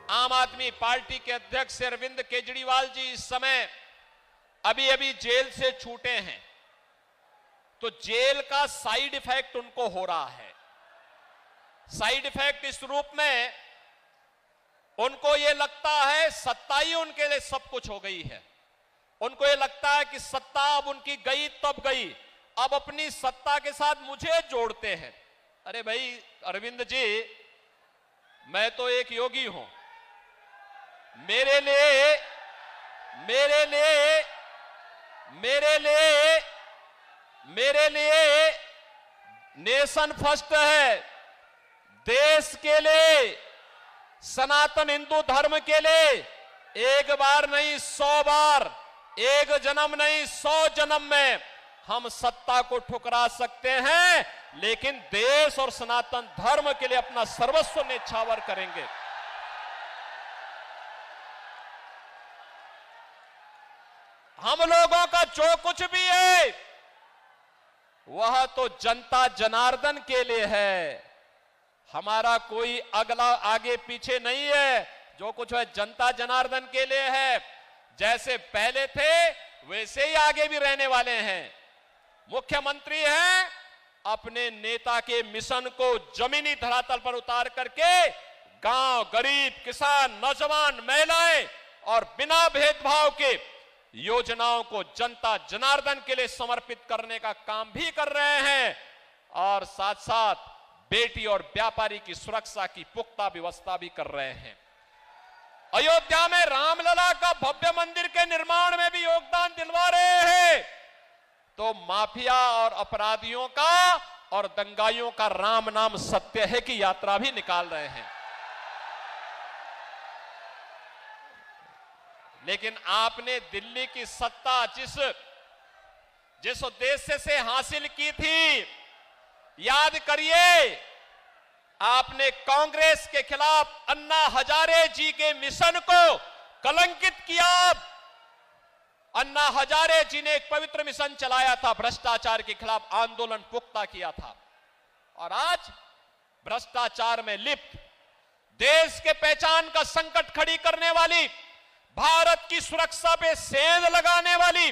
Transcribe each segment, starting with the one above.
आम आदमी पार्टी के अध्यक्ष अरविंद केजरीवाल जी इस समय अभी अभी जेल से छूटे हैं, तो जेल का साइड इफेक्ट उनको हो रहा है। साइड इफेक्ट इस रूप में, उनको यह लगता है सत्ता ही उनके लिए सब कुछ हो गई है। उनको यह लगता है कि सत्ता अब उनकी गई तब गई, अब अपनी सत्ता के साथ मुझे जोड़ते हैं। अरे भाई अरविंद जी, मैं तो एक योगी हूं। मेरे लिए नेशन फर्स्ट है। देश के लिए, सनातन हिंदू धर्म के लिए एक बार नहीं 100 बार, एक जन्म नहीं 100 जन्म में हम सत्ता को ठुकरा सकते हैं, लेकिन देश और सनातन धर्म के लिए अपना सर्वस्व न्यौछावर करेंगे। हम लोगों का जो कुछ भी है वह तो जनता जनार्दन के लिए है। हमारा कोई अगला आगे पीछे नहीं है। जो कुछ है जनता जनार्दन के लिए है। जैसे पहले थे वैसे ही आगे भी रहने वाले हैं। मुख्यमंत्री हैं, अपने नेता के मिशन को जमीनी धरातल पर उतार करके गांव, गरीब, किसान, नौजवान, महिलाएं और बिना भेदभाव के योजनाओं को जनता जनार्दन के लिए समर्पित करने का काम भी कर रहे हैं, और साथ साथ बेटी और व्यापारी की सुरक्षा की पुख्ता व्यवस्था भी कर रहे हैं। अयोध्या में रामलला का भव्य मंदिर के निर्माण में भी योगदान दिलवा रहे हैं। तो माफिया और अपराधियों का और दंगाइयों का राम नाम सत्य है की यात्रा भी निकाल रहे हैं। लेकिन आपने दिल्ली की सत्ता जिस उद्देश्य से हासिल की थी, याद करिए, आपने कांग्रेस के खिलाफ अन्ना हजारे जी के मिशन को कलंकित किया। अन्ना हजारे जी ने एक पवित्र मिशन चलाया था, भ्रष्टाचार के खिलाफ आंदोलन पुख्ता किया था, और आज भ्रष्टाचार में लिप्त, देश के पहचान का संकट खड़ी करने वाली, भारत की सुरक्षा पे सेंध लगाने वाली,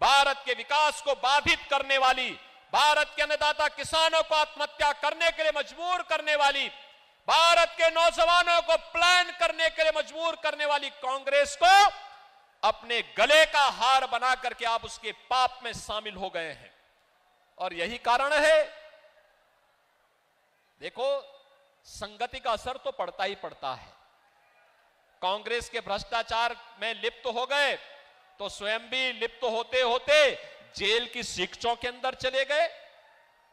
भारत के विकास को बाधित करने वाली, भारत के अन्नदाता किसानों को आत्महत्या करने के लिए मजबूर करने वाली, भारत के नौजवानों को प्लान करने के लिए मजबूर करने वाली कांग्रेस को अपने गले का हार बना करके आप उसके पाप में शामिल हो गए हैं। और यही कारण है, देखो, संगति का असर तो पड़ता ही पड़ता है। कांग्रेस के भ्रष्टाचार में लिप्त हो गए तो स्वयं भी लिप्त होते होते जेल की शिक्षों के अंदर चले गए,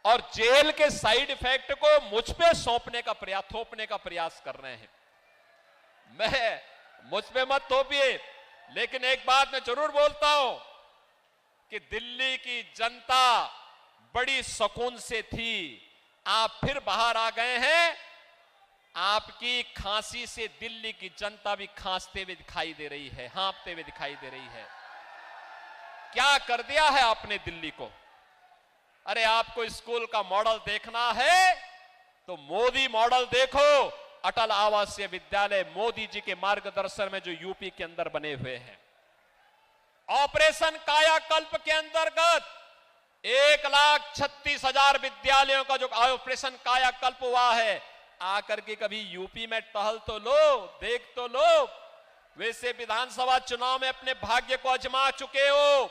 और जेल के साइड इफेक्ट को मुझ पे थोपने का प्रयास कर रहे हैं। मुझ पे मत थोपिए, लेकिन एक बात मैं जरूर बोलता हूं कि दिल्ली की जनता बड़ी सुकून से थी। आप फिर बाहर आ गए हैं। आपकी खांसी से दिल्ली की जनता भी खांसते हुए दिखाई दे रही है, हाँफते हुए दिखाई दे रही है। क्या कर दिया है आपने दिल्ली को? अरे आपको स्कूल का मॉडल देखना है तो मोदी मॉडल देखो। अटल आवासीय विद्यालय मोदी जी के मार्गदर्शन में जो यूपी के अंदर बने हुए हैं। ऑपरेशन कायाकल्प के अंतर्गत 1,36,000 विद्यालयों का जो ऑपरेशन कायाकल्प हुआ है, आकर के कभी यूपी में टहल तो लो, देख तो लो। वैसे विधानसभा चुनाव में अपने भाग्य को आजमा चुके हो।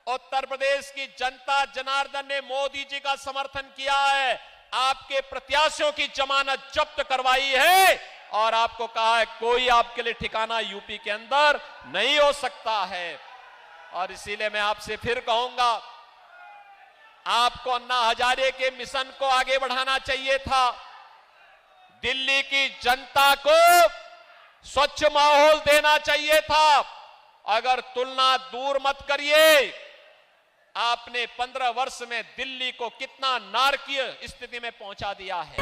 उत्तर प्रदेश की जनता जनार्दन ने मोदी जी का समर्थन किया है, आपके प्रत्याशियों की जमानत जब्त करवाई है, और आपको कहा है कोई आपके लिए ठिकाना यूपी के अंदर नहीं हो सकता है। और इसीलिए मैं आपसे फिर कहूंगा, आपको अन्ना हजारे के मिशन को आगे बढ़ाना चाहिए था। दिल्ली की जनता को स्वच्छ माहौल देना चाहिए था। अगर तुलना दूर मत करिए, आपने 15 वर्ष में दिल्ली को कितना नारकीय स्थिति में पहुंचा दिया है।